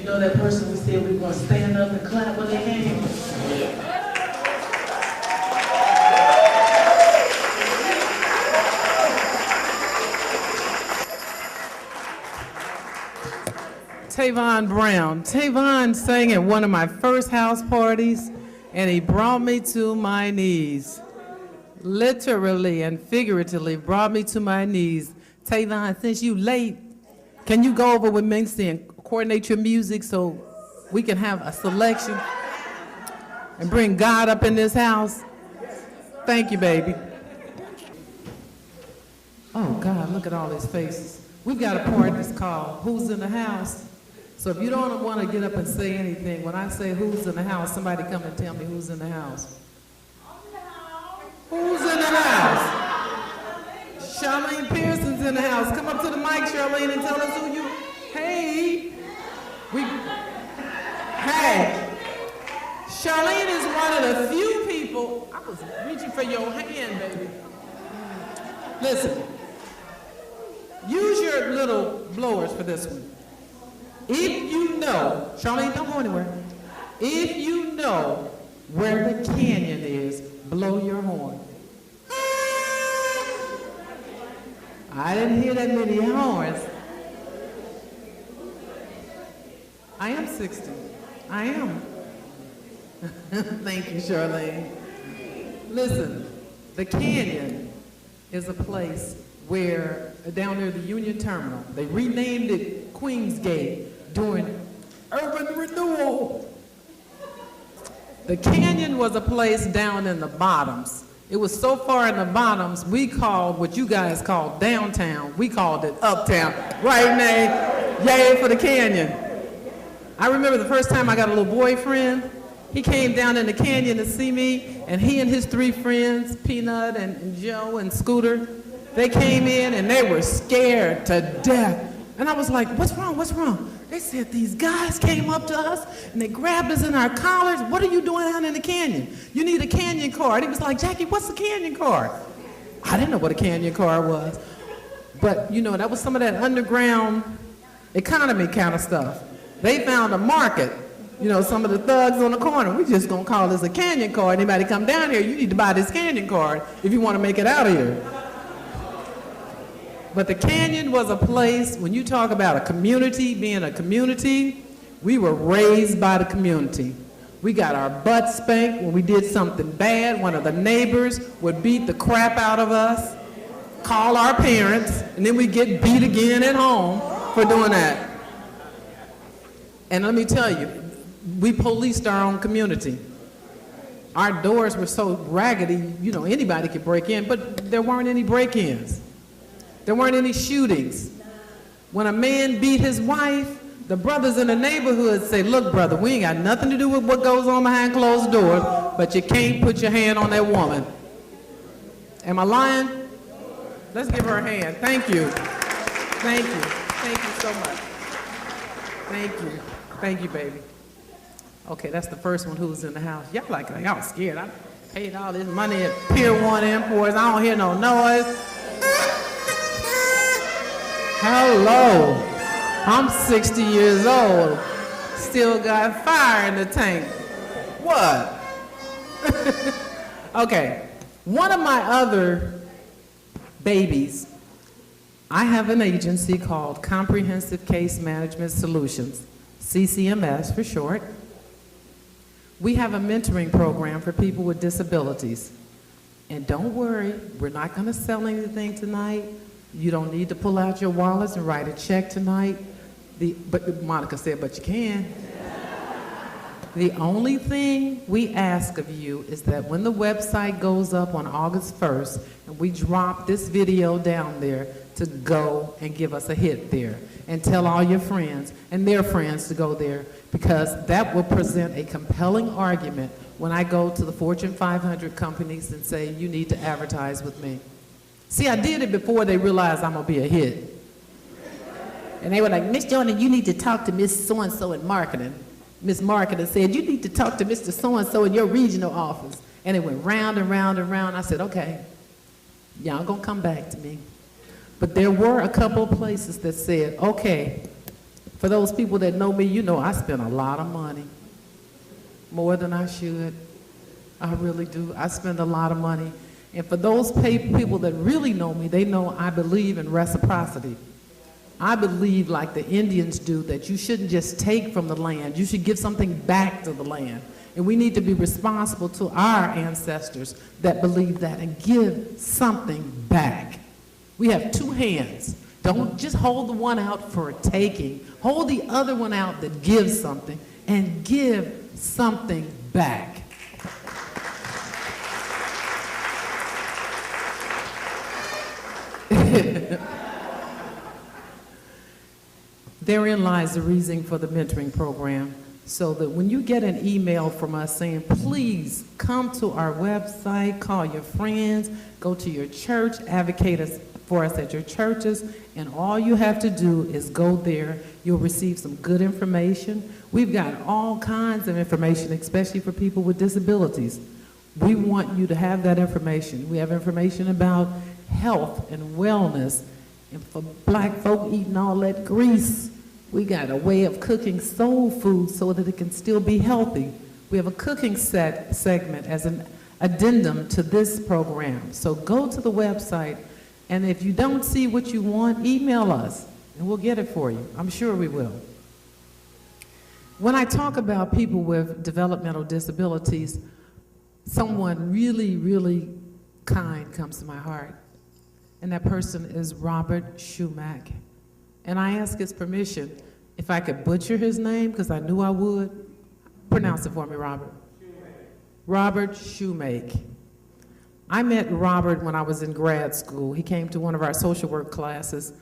know that person we said we were going to stand up and clap when they came? Tavon Brown. Tavon sang at one of my first house parties, and he brought me to my knees. Literally and figuratively brought me to my knees. Tavon, since you late, can you go over with Mincy and coordinate your music so we can have a selection and bring God up in this house? Thank you, baby. Oh, God, look at all these faces. We've got a part that's called Who's in the House? So if you don't want to get up and say anything, when I say who's in the house, somebody come and tell me who's in the house. Who's in the house? Charlene Pearson's in the house. Come up to the mic, Charlene, and tell us who you... Hey. Hey. Charlene is one of the few people... I was reaching for your hand, baby. Listen. Use your little blowers for this one. If you know, Charlene, don't go anywhere. If you know where the canyon is, blow your horn. I didn't hear that many horns. I am 60. I am. Thank you, Charlene. Listen, the canyon is a place where, down near the Union Terminal, they renamed it Queens Gate during urban renewal. The canyon was a place down in the bottoms. It was so far in the bottoms, we called what you guys called downtown, we called it uptown. Right, Nate? Yay for the canyon. I remember the first time I got a little boyfriend. He came down in the canyon to see me, and he and his 3 friends, Peanut and Joe and Scooter, they came in and they were scared to death. And I was like, what's wrong, what's wrong? They said these guys came up to us and they grabbed us in our collars. What are you doing out in the canyon? You need a canyon card. He was like, Jackie, what's a canyon card? I didn't know what a canyon card was. But you know, that was some of that underground economy kind of stuff. They found a market. You know, some of the thugs on the corner, we just gonna call this a canyon card. Anybody come down here, you need to buy this canyon card if you want to make it out of here. But the canyon was a place, when you talk about a community being a community, we were raised by the community. We got our butt spanked when we did something bad. One of the neighbors would beat the crap out of us, call our parents, and then we get beat again at home for doing that. And let me tell you, we policed our own community. Our doors were so raggedy, you know, anybody could break in, but there weren't any break-ins. There weren't any shootings. When a man beat his wife, the brothers in the neighborhood say, look, brother, we ain't got nothing to do with what goes on behind closed doors, but you can't put your hand on that woman. Am I lying? Let's give her a hand. Thank you. Thank you. Thank you so much. Thank you. Thank you, baby. Okay, that's the first one who's in the house. Y'all scared. I paid all this money at Pier 1 Imports. I don't hear no noise. Hello. I'm 60 years old. Still got fire in the tank. What? Okay. One of my other babies, I have an agency called Comprehensive Case Management Solutions, CCMS for short. We have a mentoring program for people with disabilities. And don't worry, we're not going to sell anything tonight. You don't need to pull out your wallets and write a check tonight. But Monica said, but you can. The only thing we ask of you is that when the website goes up on August 1st, and we drop this video down there, to go and give us a hit there. And tell all your friends and their friends to go there, because that will present a compelling argument when I go to the Fortune 500 companies and say, you need to advertise with me. See, I did it before they realized I'm gonna be a hit. And they were like, Miss Jordan, you need to talk to Miss So-and-so in marketing. Miss Marketing said, you need to talk to Mr. So-and-so in your regional office. And it went round and round and round. I said, okay, y'all gonna come back to me. But there were a couple of places that said, okay, For those people that know me, you know I spend a lot of money, more than I should. I really do. I spend a lot of money. And for those people that really know me, they know I believe in reciprocity. I believe, like the Indians do, that you shouldn't just take from the land. You should give something back to the land. And we need to be responsible to our ancestors that believe that and give something back. We have two hands. Don't just hold the one out for taking. Hold the other one out that gives something, and give something back. Therein lies the reason for the mentoring program, so that when you get an email from us saying, please come to our website, call your friends, go to your church, advocate for us at your churches, and all you have to do is go there. You'll receive some good information. We've got all kinds of information, especially for people with disabilities. We want you to have that information. We have information about health and wellness, and for black folk eating all that grease, we got a way of cooking soul food so that it can still be healthy. We have a cooking segment as an addendum to this program. So go to the website, and if you don't see what you want, email us, and we'll get it for you. I'm sure we will. When I talk about people with developmental disabilities, someone really, really kind comes to my heart, and that person is Robert Shumack. And I ask his permission if I could butcher his name, because I knew I would. Pronounce it for me, Robert. Robert Shumack. I met Robert when I was in grad school. He came to one of our social work classes,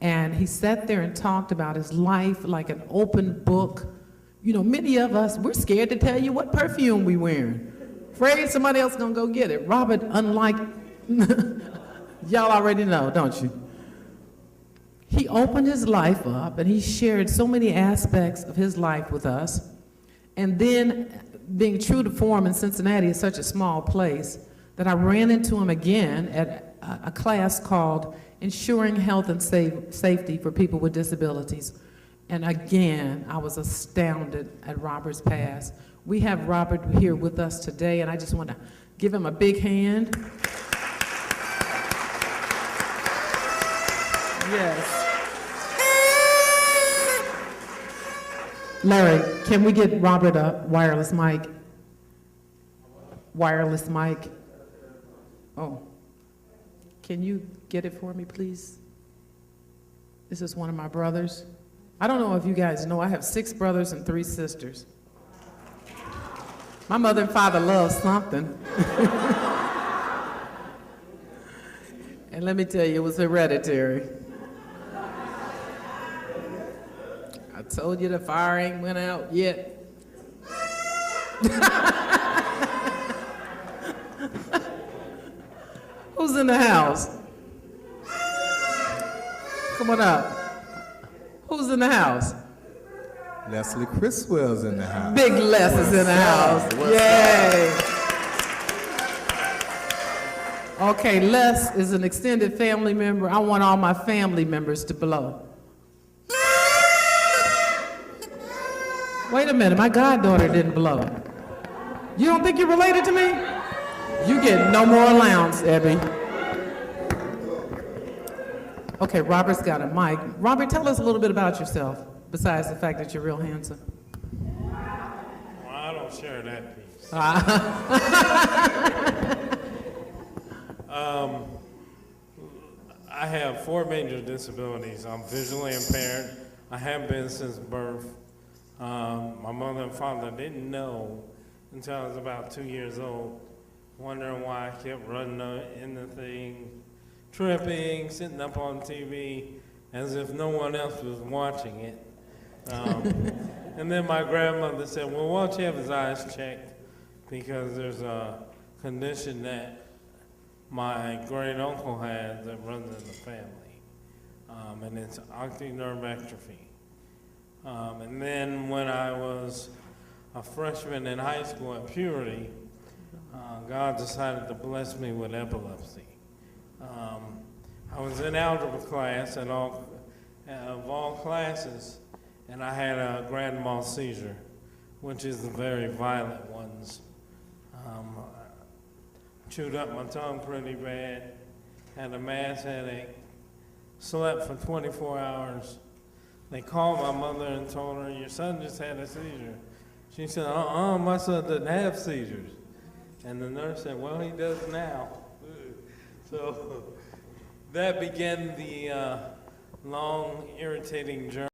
and he sat there and talked about his life like an open book. You know, many of us, we're scared to tell you what perfume we wearing. Afraid somebody else gonna go get it. Robert, unlike, y'all already know, don't you? He opened his life up, and he shared so many aspects of his life with us. And then, being true to form in Cincinnati is such a small place that I ran into him again at a class called Ensuring Health and Safety for People with Disabilities. And again, I was astounded at Robert's past. We have Robert here with us today, and I just want to give him a big hand. Yes. Larry, can we get Robert a wireless mic? Wireless mic. Oh, can you get it for me, please? This is one of my brothers. I don't know if you guys know, I have 6 brothers and 3 sisters. My mother and father love something. And let me tell you, it was hereditary. I told you the fire ain't went out yet. Who's in the house? Come on up. Who's in the house? Leslie Criswell's in the house. Big Les is in the house. Yay. Okay, Les is an extended family member. I want all my family members to blow. Wait a minute, my goddaughter didn't blow. You don't think you're related to me? You get no more allowance, Ebby. Okay, Robert's got a mic. Robert, tell us a little bit about yourself, besides the fact that you're real handsome. Well, I don't share that piece. I have 4 major disabilities. I'm visually impaired. I have been since birth. My mother and father didn't know until I was about 2 years old, wondering why I kept running into things, tripping, sitting up on TV, as if no one else was watching it. And then my grandmother said, well, why don't you have his eyes checked? Because there's a condition that my great uncle had that runs in the family, and it's optic nerve atrophy. And then when I was a freshman in high school at Purity, God decided to bless me with epilepsy. I was in algebra class of all classes, and I had a grand mal seizure, which is the very violent ones. Chewed up my tongue pretty bad, had a mass headache, slept for 24 hours. They called my mother and told her, your son just had a seizure. She said, my son doesn't have seizures. And the nurse said, well, he does now. So that began the long, irritating journey.